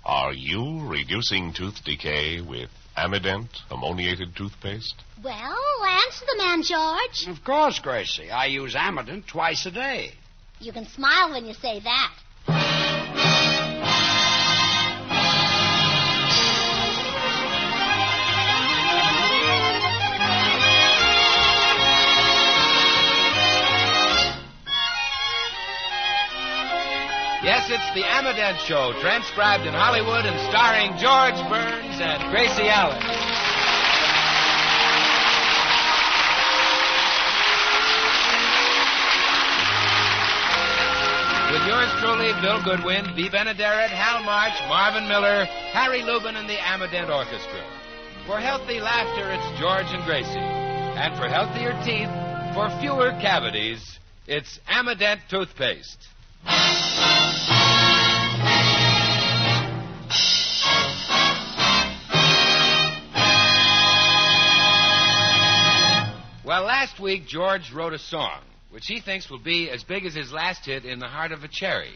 Are you reducing tooth decay with Amident ammoniated toothpaste? Well, answer the man, George. Of course, Gracie. I use Amident twice a day. You can smile when you say that. Yes, it's the Amident Show, transcribed in Hollywood and starring George Burns and Gracie Allen. With yours truly, Bill Goodwin, Bea Benaderet, Hal March, Marvin Miller, Harry Lubin, and the Amident Orchestra. For healthy laughter, it's George and Gracie. And for healthier teeth, for fewer cavities, it's Amident toothpaste. Well, last week, George wrote a song, which he thinks will be as big as his last hit, In the Heart of a Cherry.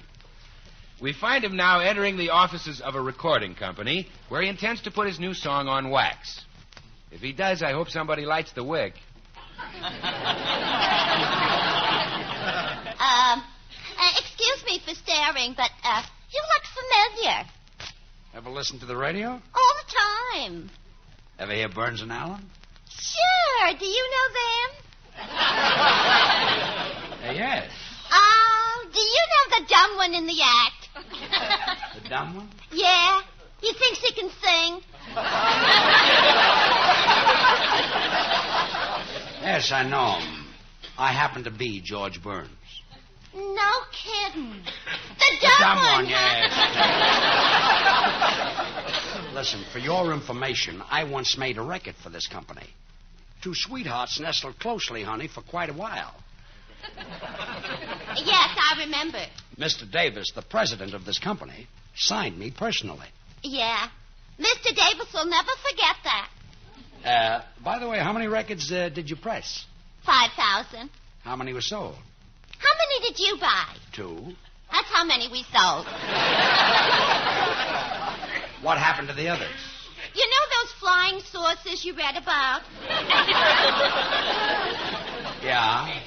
We find him now entering the offices of a recording company where he intends to put his new song on wax. If he does, I hope somebody lights the wick. Excuse me for staring, but you look familiar. Ever listen to the radio? All the time. Ever hear Burns and Allen? Sure. Do you know them? Yes. Do you know the dumb one in the act? The dumb one? Yeah. He thinks he can sing. Yes, I know him. I happen to be George Burns. No kidding. The dumb one, yes. Listen, for your information, I once made a record for this company. Two sweethearts nestled closely, honey, for quite a while. Yes, I remember. Mr. Davis, the president of this company, signed me personally. Yeah. Mr. Davis will never forget that. By the way, how many records did you press? 5,000. How many were sold? How many did you buy? 2. That's how many we sold. What happened to the others? You know those flying saucers you read about? Yeah.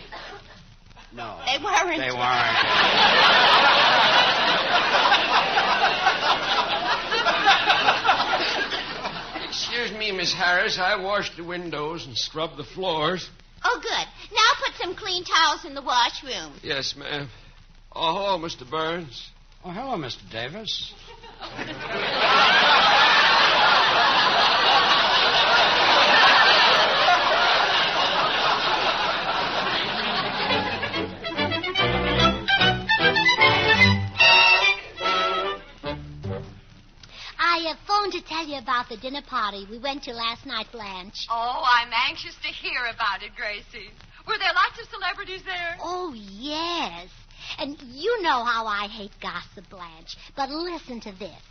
No. They weren't. They weren't. Excuse me, Miss Harris. I washed the windows and scrubbed the floors. Oh, good. Now put some clean towels in the washroom. Yes, ma'am. Oh, hello, Mr. Burns. Oh, hello, Mr. Davis. I phoned to tell you about the dinner party we went to last night, Blanche. Oh, I'm anxious to hear about it, Gracie. Were there lots of celebrities there? Oh, yes. And you know how I hate gossip, Blanche. But listen to this.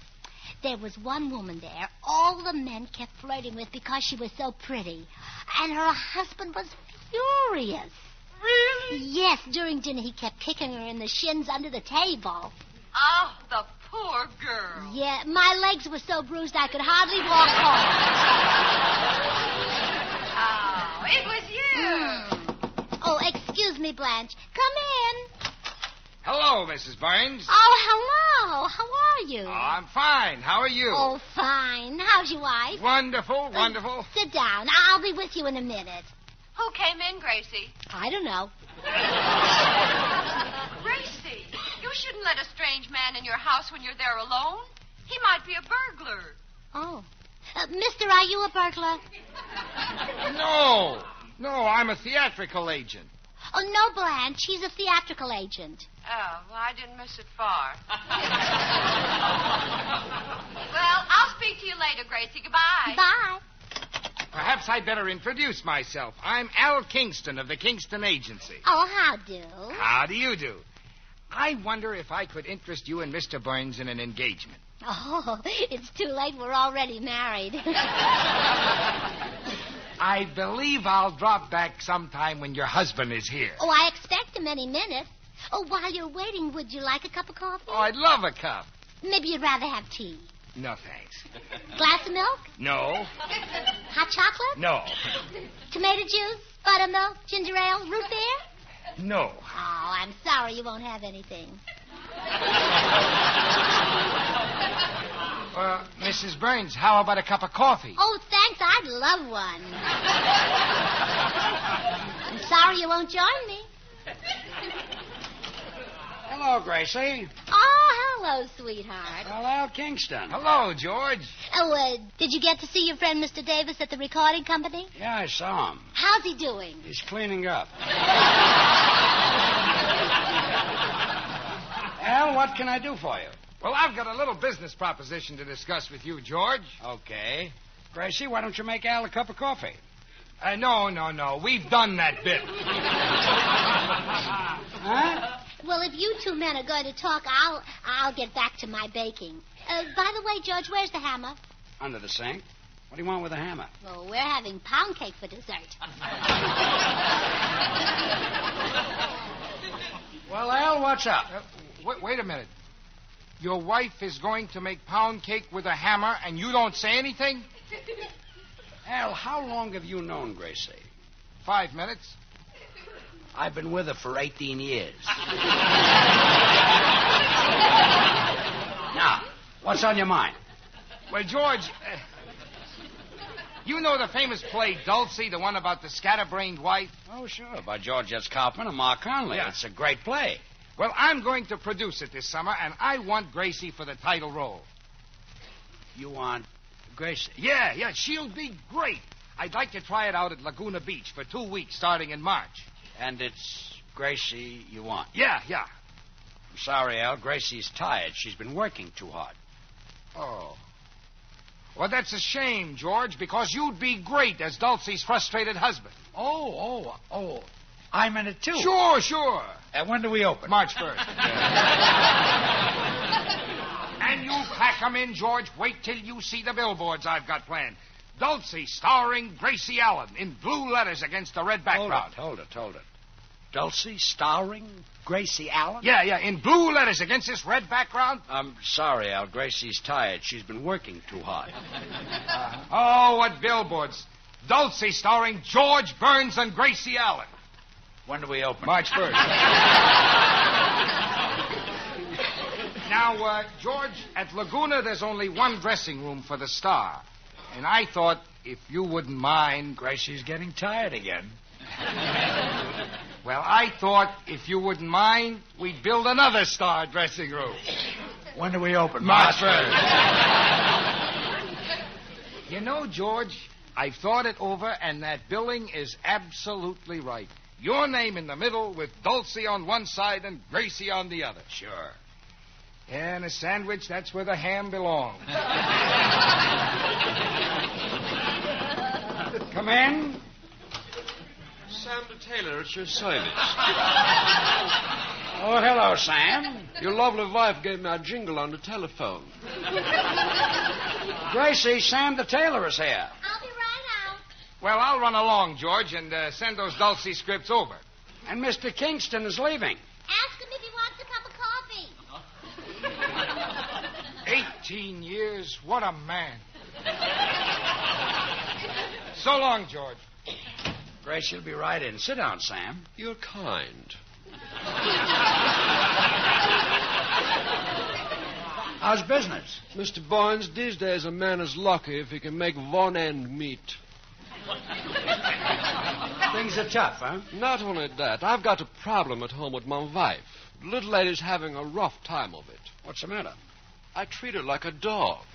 There was one woman there all the men kept flirting with because she was so pretty. And her husband was furious. Really? Yes, during dinner he kept kicking her in the shins under the table. Oh, the poor girl. Yeah, my legs were so bruised I could hardly walk home. Oh, it was you. Oh, excuse me, Blanche. Come in. Hello, Mrs. Burns. Oh, hello. How are you? Oh, I'm fine. How are you? Oh, fine. How's your wife? Wonderful, wonderful. Sit down. I'll be with you in a minute. Who came in, Gracie? I don't know. Gracie, you shouldn't let a strange man in your house when you're there alone. He might be a burglar. Oh. Mister, are you a burglar? No, I'm a theatrical agent. Oh, no, Blanche. He's a theatrical agent. Oh, well, I didn't miss it far. Well, I'll speak to you later, Gracie. Goodbye. Bye. Perhaps I'd better introduce myself. I'm Al Kingston of the Kingston Agency. Oh, how do? How do you do? I wonder if I could interest you and Mr. Burns in an engagement. Oh, it's too late. We're already married. I believe I'll drop back sometime when your husband is here. Oh, I expect him any minute. Oh, while you're waiting, would you like a cup of coffee? Oh, I'd love a cup. Maybe you'd rather have tea. No, thanks. Glass of milk? No. Hot chocolate? No. Tomato juice? Buttermilk? Ginger ale? Root beer? No. Oh, I'm sorry you won't have anything. Mrs. Burns, how about a cup of coffee? Oh, thanks. I'd love one. I'm sorry you won't join me. Hello, Gracie. Oh, hello, sweetheart. Well, Al Kingston. Hello, George. Oh, did you get to see your friend Mr. Davis at the recording company? Yeah, I saw him. How's he doing? He's cleaning up. Al, what can I do for you? Well, I've got a little business proposition to discuss with you, George. Okay. Gracie, why don't you make Al a cup of coffee? No. We've done that bit. Huh? Well, if you two men are going to talk, I'll get back to my baking. By the way, George, where's the hammer? Under the sink. What do you want with a hammer? Well, we're having pound cake for dessert. Well, Al, what's up? Wait a minute. Your wife is going to make pound cake with a hammer, and you don't say anything? Al, how long have you known Gracie? 5 minutes. I've been with her for 18 years. Now, what's on your mind? Well, George, you know the famous play Dulcy, the one about the scatterbrained wife? Oh, sure, by George S. Kaufman and Mark Conley. Yeah. It's a great play. Well, I'm going to produce it this summer, and I want Gracie for the title role. You want Gracie? Yeah, she'll be great. I'd like to try it out at Laguna Beach for 2 weeks, starting in March. And it's Gracie you want? Yeah. I'm sorry, Al. Gracie's tired. She's been working too hard. Oh. Well, that's a shame, George, because you'd be great as Dulcie's frustrated husband. Oh. I'm in it, too. Sure. And when do we open? March 1st. And you pack 'em in, George. Wait till you see the billboards I've got planned. Dulcie starring Gracie Allen in blue letters against a red background. Hold it. Dulcie starring Gracie Allen? Yeah, in blue letters against this red background. I'm sorry, Al. Gracie's tired. She's been working too hard. Oh, what billboards. Dulcie starring George Burns and Gracie Allen. When do we open? March 1st. Now, George, at Laguna, there's only one dressing room for the star. And I thought, if you wouldn't mind... Gracie's getting tired again. Well, I thought, if you wouldn't mind, we'd build another star dressing room. When do we open? March 1st. You know, George, I've thought it over, and that billing is absolutely right. Your name in the middle with Dulcie on one side and Gracie on the other. Sure. And a sandwich, that's where the ham belongs. Come in. Sam the tailor at your service. Oh, hello, Sam. Your lovely wife gave me a jingle on the telephone. Gracie, Sam the tailor is here. I'll be right out. Well, I'll run along, George, and send those Dulcie scripts over. And Mr. Kingston is leaving. Ask him if he wants a cup of coffee. 18 years, what a man. So long, George. Gracie will be right in. Sit down, Sam. You're kind. How's business? Mr. Barnes, these days a man is lucky if he can make one end meet. Things are tough, huh? Not only that, I've got a problem at home with my wife. The little lady's having a rough time of it. What's the matter? I treat her like a dog.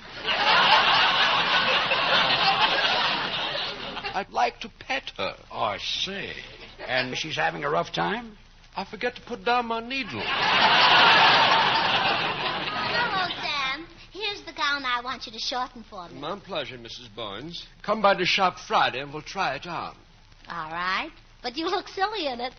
I'd like to pet her. Oh, I see. And she's having a rough time? I forget to put down my needle. Hello, Sam. Here's the gown I want you to shorten for me. My pleasure, Mrs. Barnes. Come by the shop Friday and we'll try it on. All right. But you look silly in it.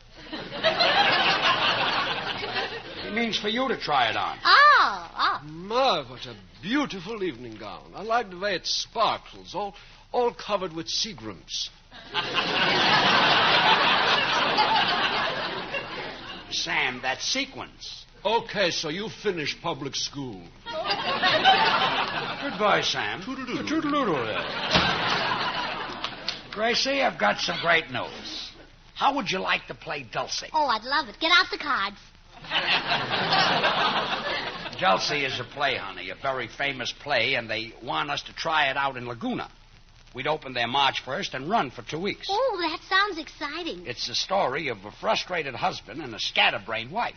He means for you to try it on. Oh. My, what a beautiful evening gown. I like the way it sparkles, all covered with Seagrams. Sam, that's sequins. Okay, so you finished public school. Good Goodbye, Sam. Gracie, I've got some great news. How would you like to play Dulcy? Oh, I'd love it. Get out the cards. Dulcy is a play, honey, a very famous play, and they want us to try it out in Laguna. We'd open there March 1st and run for 2 weeks. Oh, that sounds exciting. It's the story of a frustrated husband and a scatterbrained wife.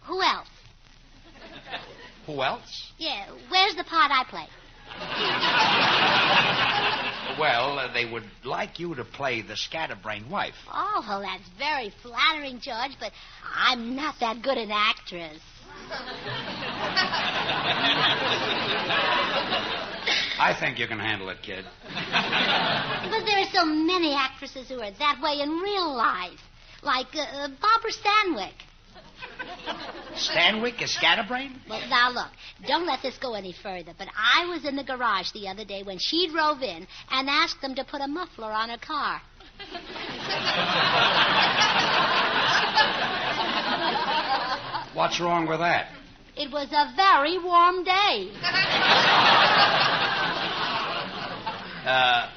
Who else? Who else? Yeah, where's the part I play? Well, they would like you to play the scatterbrained wife. Oh, well, that's very flattering, George, but I'm not that good an actress. I think you can handle it, kid. But there are so many actresses who are that way in real life. Like Barbara Stanwyck. Stanwyck is scatterbrained? Well, now, look, don't let this go any further, but I was in the garage the other day when she drove in and asked them to put a muffler on her car. What's wrong with that? It was a very warm day.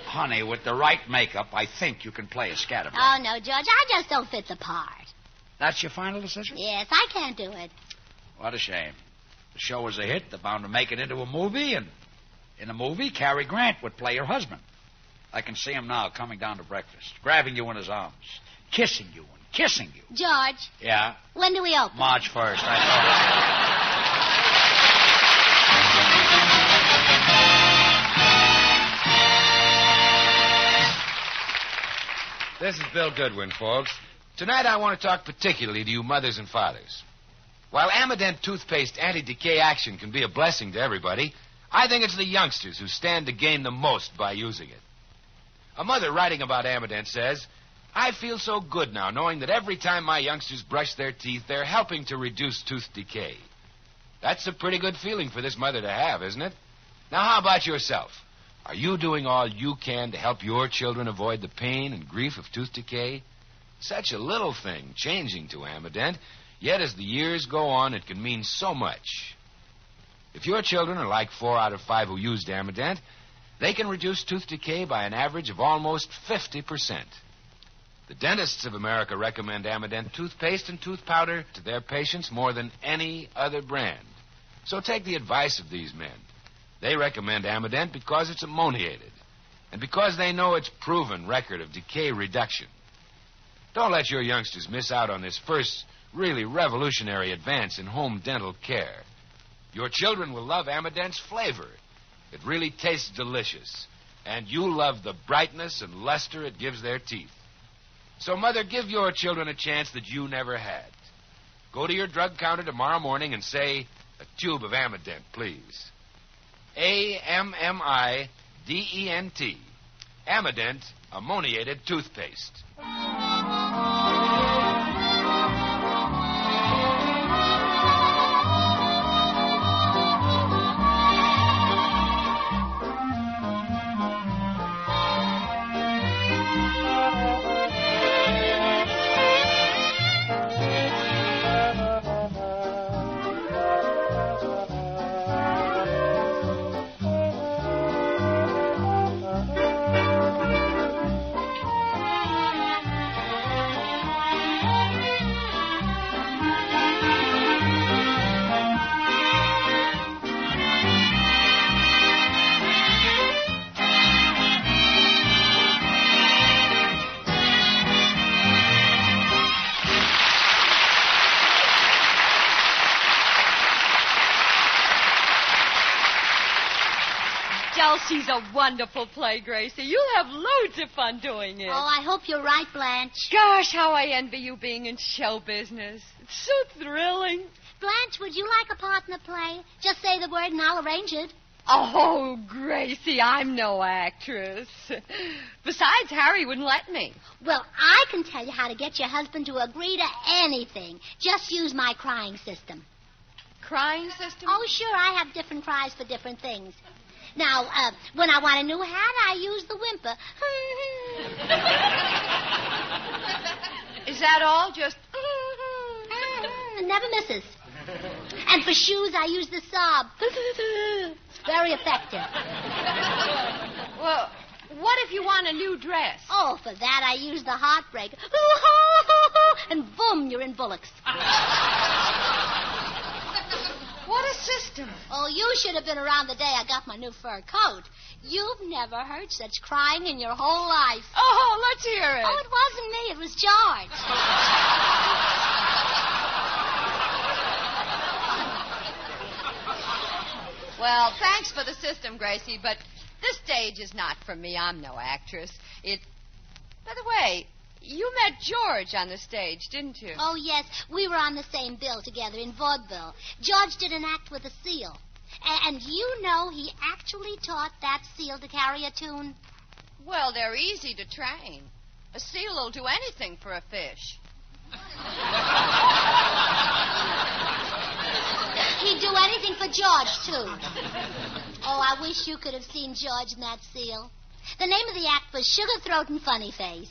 Honey, with the right makeup, I think you can play a scatterbrain. Oh, no, George, I just don't fit the part. That's your final decision? Yes, I can't do it. What a shame. The show was a hit. They're bound to make it into a movie, and in a movie, Cary Grant would play your husband. I can see him now coming down to breakfast, grabbing you in his arms, kissing you and kissing you. George. Yeah? When do we open? March 1st. I know. This is Bill Goodwin, folks. Tonight I want to talk particularly to you mothers and fathers. While Amident toothpaste anti-decay action can be a blessing to everybody, I think it's the youngsters who stand to gain the most by using it. A mother writing about Amident says, I feel so good now knowing that every time my youngsters brush their teeth, they're helping to reduce tooth decay. That's a pretty good feeling for this mother to have, isn't it? Now, how about yourself? Are you doing all you can to help your children avoid the pain and grief of tooth decay? Such a little thing, changing to Amident, yet as the years go on, it can mean so much. If your children are like 4 out of 5 who used Amident, they can reduce tooth decay by an average of almost 50%. The dentists of America recommend Amident toothpaste and tooth powder to their patients more than any other brand. So take the advice of these men. They recommend Amident because it's ammoniated and because they know its proven record of decay reduction. Don't let your youngsters miss out on this first really revolutionary advance in home dental care. Your children will love Amident's flavor. It really tastes delicious. And you'll love the brightness and luster it gives their teeth. So, Mother, give your children a chance that you never had. Go to your drug counter tomorrow morning and say, a tube of Amident, please. A-M-M-I-D-E-N-T. Amident ammoniated toothpaste. Dulcy's a wonderful play, Gracie. You'll have loads of fun doing it. Oh, I hope you're right, Blanche. Gosh, how I envy you being in show business. It's so thrilling. Blanche, would you like a part in the play? Just say the word and I'll arrange it. Oh, Gracie, I'm no actress. Besides, Harry wouldn't let me. Well, I can tell you how to get your husband to agree to anything. Just use my crying system. Crying system? Oh, sure, I have different cries for different things. Now, when I want a new hat, I use the whimper. Is that all? Just... Never misses. And for shoes, I use the sob. It's very effective. Well, what if you want a new dress? Oh, for that, I use the heartbreak. And boom, you're in Bullock's. What a system. Oh, you should have been around the day I got my new fur coat. You've never heard such crying in your whole life. Oh, let's hear it. Oh, it wasn't me. It was George. Well, thanks for the system, Gracie, but this stage is not for me. I'm no actress. By the way, you met George on the stage, didn't you? Oh, yes. We were on the same bill together in vaudeville. George did an act with a seal. And you know he actually taught that seal to carry a tune? Well, they're easy to train. A seal will do anything for a fish. He'd do anything for George, too. Oh, I wish you could have seen George in that seal. The name of the act was Sugar Throat and Funny Face.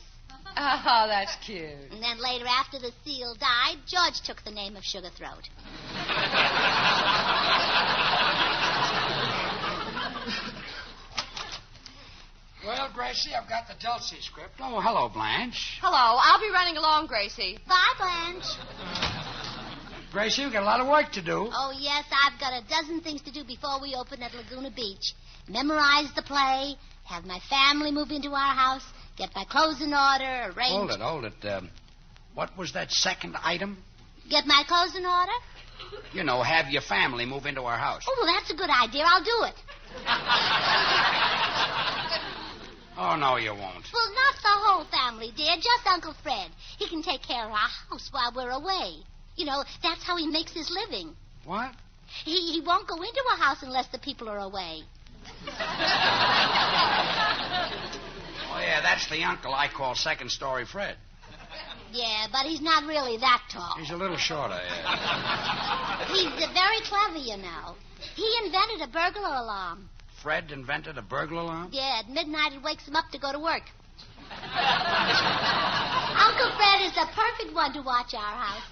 Oh, that's cute. And then later, after the seal died, George took the name of Sugar Throat. Well, Gracie, I've got the dulcy script. Oh, hello, Blanche. Hello. I'll be running along, Gracie. Bye, Blanche. Gracie, you've got a lot of work to do. Oh, yes, I've got a dozen things to do before we open at Laguna Beach. Memorize the play, have my family move into our house, get my clothes in order, arrange... Hold it. What was that second item? Get my clothes in order? You know, have your family move into our house. Oh, well, that's a good idea. I'll do it. Oh, no, you won't. Well, not the whole family, dear. Just Uncle Fred. He can take care of our house while we're away. You know, that's how he makes his living. What? He won't go into a house unless the people are away. Oh, yeah, that's the uncle I call second-story Fred. Yeah, but he's not really that tall. He's a little shorter, yeah. He's very clever, you know. He invented a burglar alarm. Fred invented a burglar alarm? Yeah, at midnight it wakes him up to go to work. Uncle Fred is the perfect one to watch our house.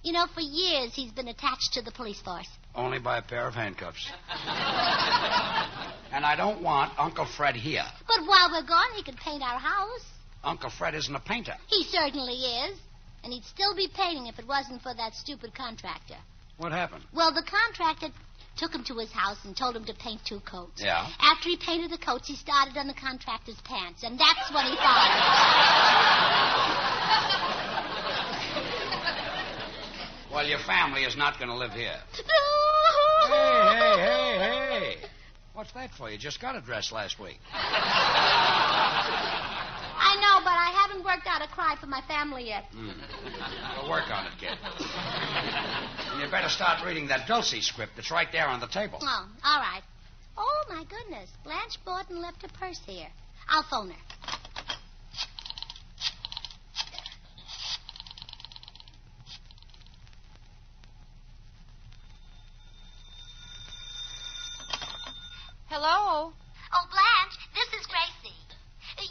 You know, for years he's been attached to the police force. Only by a pair of handcuffs. And I don't want Uncle Fred here. But while we're gone, he could paint our house. Uncle Fred isn't a painter. He certainly is. And he'd still be painting if it wasn't for that stupid contractor. What happened? Well, the contractor took him to his house and told him to paint 2 coats. Yeah? After he painted the coats, he started on the contractor's pants, and that's when he fired. Well, your family is not going to live here. Hey. What's that for? You just got a dress last week. I know, but I haven't worked out a cry for my family yet. We'll work on it, kid. And you better start reading that dulcy script that's right there on the table. Oh, all right. Oh, my goodness. Blanche Borton left her purse here. I'll phone her. Hello? Oh, Blanche, this is Gracie.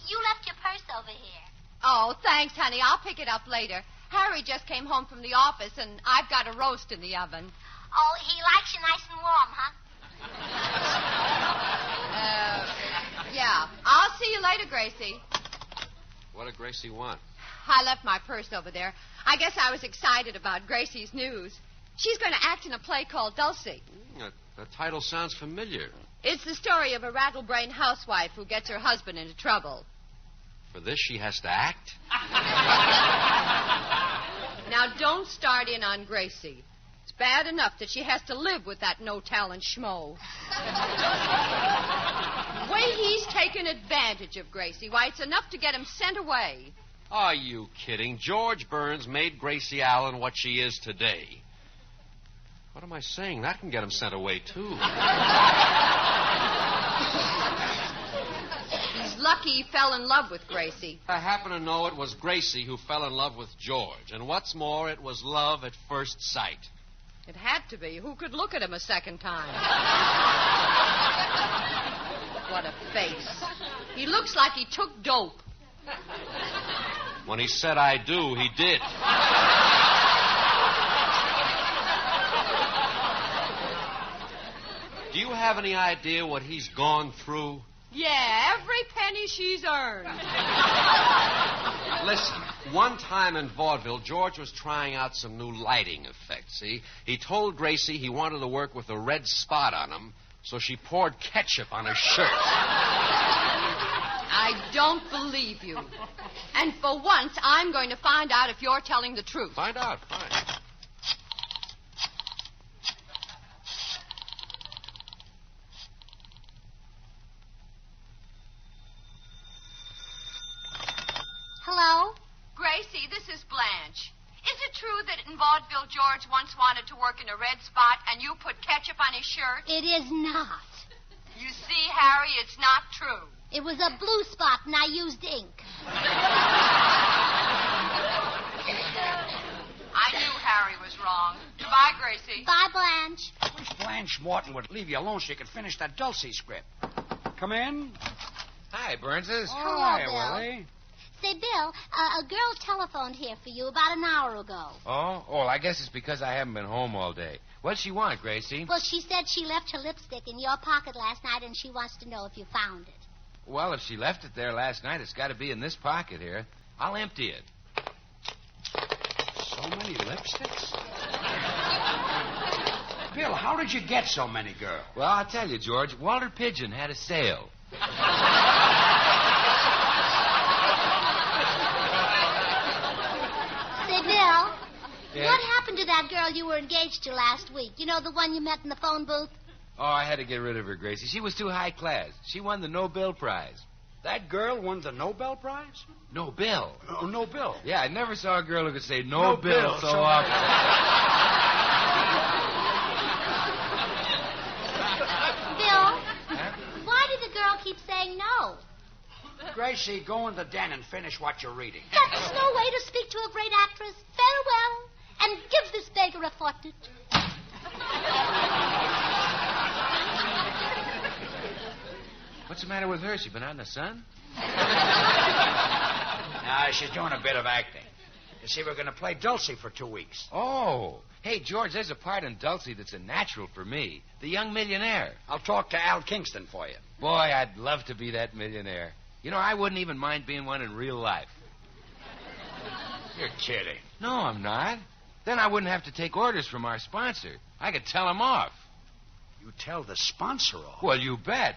You left your purse over here. Oh, thanks, honey. I'll pick it up later. Harry just came home from the office, and I've got a roast in the oven. Oh, he likes you nice and warm, huh? Yeah. I'll see you later, Gracie. What did Gracie want? I left my purse over there. I guess I was excited about Gracie's news. She's going to act in a play called Dulcy. The title sounds familiar. It's the story of a rattle-brained housewife who gets her husband into trouble. For this, she has to act? Now, don't start in on Gracie. It's bad enough that she has to live with that no-talent schmo. The way he's taken advantage of Gracie, why, it's enough to get him sent away. Are you kidding? George Burns made Gracie Allen what she is today. What am I saying? That can get him sent away, too. He's lucky he fell in love with Gracie. I happen to know it was Gracie who fell in love with George. And what's more, it was love at first sight. It had to be. Who could look at him a second time? What a face. He looks like he took dope. When he said I do, he did. Do you have any idea what he's gone through? Yeah, every penny she's earned. Listen, one time in vaudeville, George was trying out some new lighting effects, see? He told Gracie he wanted to work with a red spot on him, so she poured ketchup on his shirt. I don't believe you. And for once, I'm going to find out if you're telling the truth. Find out, fine. Hello? Gracie, this is Blanche. Is it true that in vaudeville George once wanted to work in a red spot and you put ketchup on his shirt? It is not. You see, Harry, it's not true. It was a blue spot, and I used ink. I knew Harry was wrong. Goodbye, Gracie. Bye, Blanche. I wish Blanche Morton would leave you alone so you could finish that dulcy script. Come in. Hi, Burnses. Hello, Hi, Bill. Willie. Say, Bill, a girl telephoned here for you about an hour ago. Oh, I guess it's because I haven't been home all day. What'd she want, Gracie? Well, she said she left her lipstick in your pocket last night, and she wants to know if you found it. Well, if she left it there last night, it's got to be in this pocket here. I'll empty it. So many lipsticks? Bill, how did you get so many, girl? Well, I'll tell you, George. Walter Pigeon had a sale. Say, Bill, Yeah? what happened to that girl you were engaged to last week? You know, the one you met in the phone booth? Oh, I had to get rid of her, Gracie. She was too high class. She won the Nobel Prize. That girl won the Nobel Prize? No bill. Oh, no bill. Yeah, I never saw a girl who could say no, No bill bill so so often. Bill, Huh? why did the girl keep saying no? Gracie, go in the den and finish what you're reading. That's no way to speak to a great actress. Farewell, and give this beggar a fortnight. What's the matter with her? She been out in the sun? Nah, she's doing a bit of acting. You see, we're going to play Dulcie for 2 weeks. Oh. Hey, George, there's a part in Dulcie that's a natural for me. The young millionaire. I'll talk to Al Kingston for you. Boy, I'd love to be that millionaire. You know, I wouldn't even mind being one in real life. You're kidding. No, I'm not. Then I wouldn't have to take orders from our sponsor. I could tell him off. You tell the sponsor off. Well, you bet.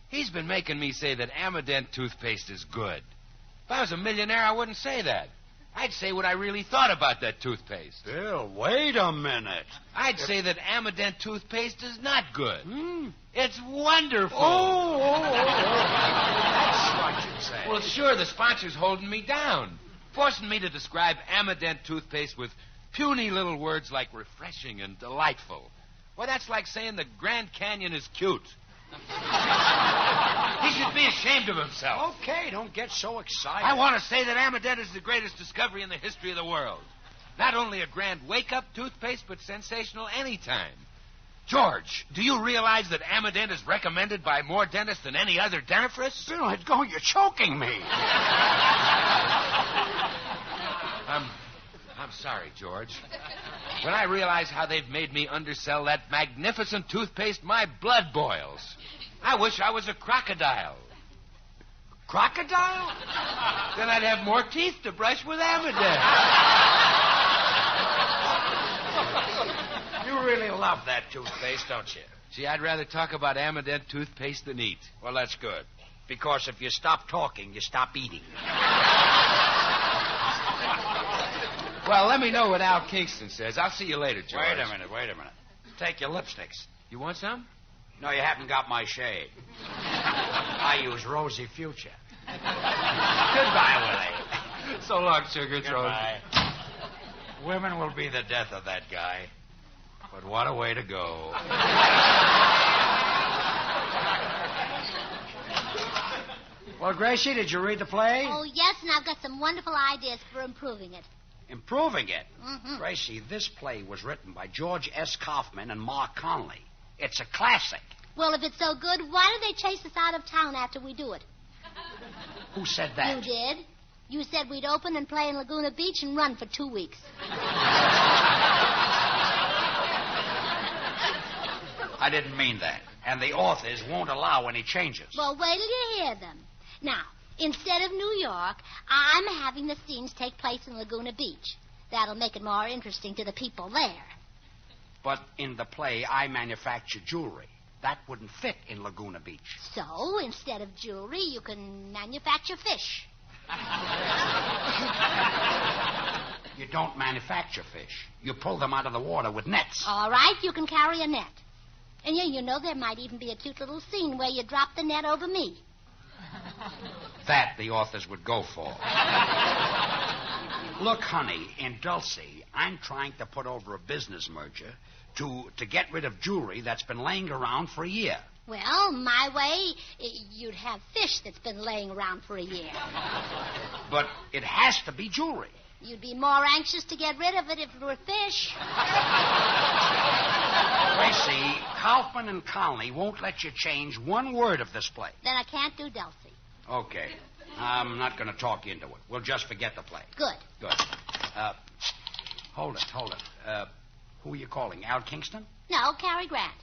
He's been making me say that Amadent toothpaste is good. If I was a millionaire, I wouldn't say that. I'd say what I really thought about that toothpaste. Bill, wait a minute. I'd say that Amadent toothpaste is not good. It's wonderful. That's what you say. Well, sure, the sponsor's holding me down, forcing me to describe Amadent toothpaste with puny little words like refreshing and delightful. Well, that's like saying the Grand Canyon is cute. He should be ashamed of himself. Okay, don't get so excited. I want to say that Amadent is the greatest discovery in the history of the world. Not only a grand wake-up toothpaste, but sensational anytime. George, do you realize that Amadent is recommended by more dentists than any other dentifrice? Bill, let go. You're choking me. I'm sorry, George. When I realize how they've made me undersell that magnificent toothpaste, my blood boils. I wish I was a crocodile. Crocodile? Then I'd have more teeth to brush with Amadent. You really love that toothpaste, don't you? Gee, I'd rather talk about Amadent toothpaste than eat. Well, that's good. Because if you stop talking, you stop eating. Well, let me know what Al Kingston says. I'll see you later, George. Wait a minute. Take your lipsticks. You want some? No, you haven't got my shade. I use Rosy Future. Goodbye, Willie. So long, sugar throat. Goodbye. Women will be the death of that guy. But what a way to go. Well, Gracie, did you read the play? Oh, yes, and I've got some wonderful ideas for improving it. Improving it. Mm-hmm. Gracie, this play was written by George S. Kaufman and Mark Conley. It's a classic. Well, if it's so good, why do they chase us out of town after we do it? Who said that? You did. You said we'd open and play in Laguna Beach and run for 2 weeks. I didn't mean that. And the authors won't allow any changes. Well, wait till you hear them. Now, instead of New York, I'm having the scenes take place in Laguna Beach. That'll make it more interesting to the people there. But in the play, I manufacture jewelry. That wouldn't fit in Laguna Beach. So, instead of jewelry, you can manufacture fish. You don't manufacture fish. You pull them out of the water with nets. All right, you can carry a net. And you know there might even be a cute little scene where you drop the net over me. That the authors would go for. Look, honey, in Dulcy, I'm trying to put over a business merger to get rid of jewelry that's been laying around for a year. Well, my way, you'd have fish that's been laying around for a year. But it has to be jewelry. You'd be more anxious to get rid of it if it were fish. Gracie, Kaufman and Conley won't let you change one word of this play. Then I can't do Dulcie. Okay. I'm not going to talk you into it. We'll just forget the play. Good. Good. Hold it. Who are you calling? Al Kingston? No, Cary Grant.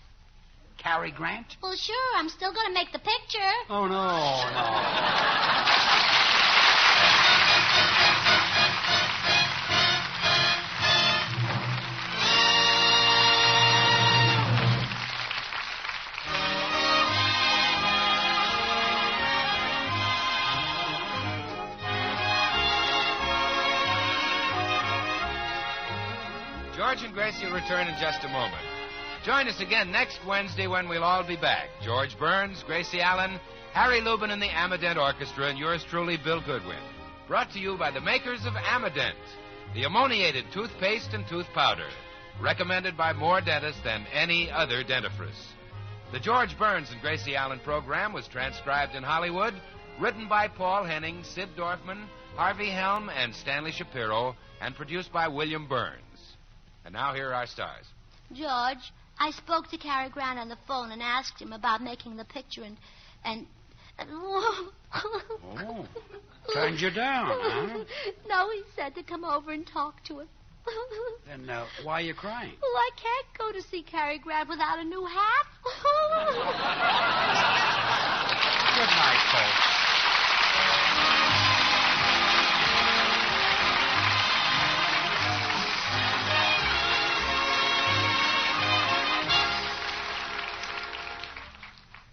Cary Grant? Well, sure, I'm still going to make the picture. Oh, no. George and Gracie will return in just a moment. Join us again next Wednesday when we'll all be back. George Burns, Gracie Allen, Harry Lubin and the Amadent Orchestra, and yours truly, Bill Goodwin. Brought to you by the makers of Amadent, the ammoniated toothpaste and tooth powder, recommended by more dentists than any other dentifrice. The George Burns and Gracie Allen program was transcribed in Hollywood, written by Paul Henning, Sid Dorfman, Harvey Helm, and Stanley Shapiro, and produced by William Burns. And now here are our stars. George, I spoke to Cary Grant on the phone and asked him about making the picture and Oh, turned you down, huh? No, he said to come over and talk to him. Then why are you crying? Well, I can't go to see Cary Grant without a new hat. Good night, folks.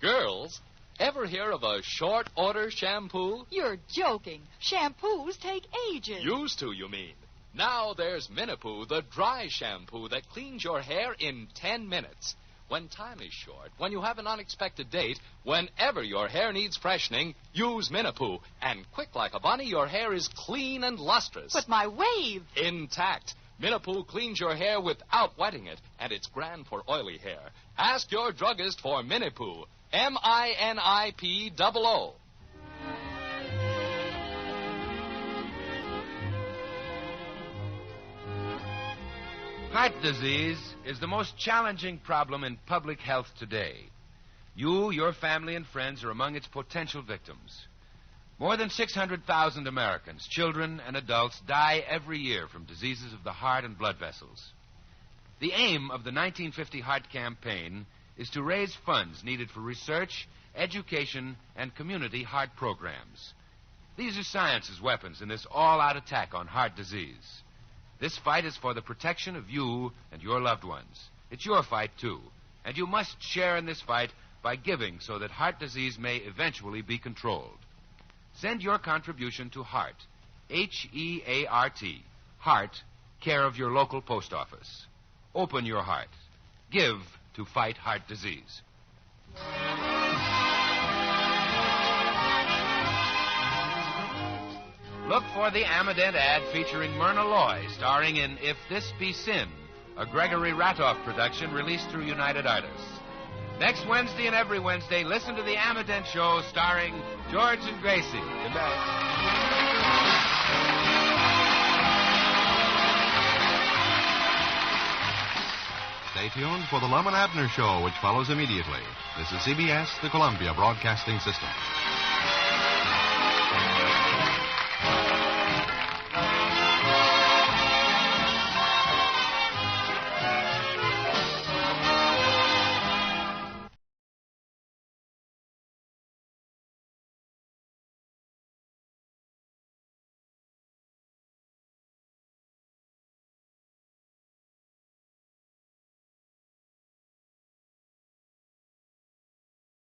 Girls, ever hear of a short order shampoo? You're joking. Shampoos take ages. Used to, you mean. Now there's Minipoo, the dry shampoo that cleans your hair in 10 minutes. When time is short, when you have an unexpected date, whenever your hair needs freshening, use Minipoo. And quick like a bunny, your hair is clean and lustrous. But my wave. Intact. Minipoo cleans your hair without wetting it, and it's grand for oily hair. Ask your druggist for Minipoo. MINIPOO. Heart disease is the most challenging problem in public health today. You, your family, and friends are among its potential victims. More than 600,000 Americans, children and adults, die every year from diseases of the heart and blood vessels. The aim of the 1950 Heart Campaign is to raise funds needed for research, education, and community heart programs. These are science's weapons in this all-out attack on heart disease. This fight is for the protection of you and your loved ones. It's your fight, too, and you must share in this fight by giving so that heart disease may eventually be controlled. Send your contribution to HEART, H-E-A-R-T, HEART, care of your local post office. Open your heart. Give to fight heart disease. Look for the Amadent ad featuring Myrna Loy, starring in If This Be Sin, a Gregory Ratoff production released through United Artists. Next Wednesday and every Wednesday, listen to the Amadent Show starring George and Gracie. Good night. Stay tuned for the Lum and Abner Show, which follows immediately. This is CBS, the Columbia Broadcasting System.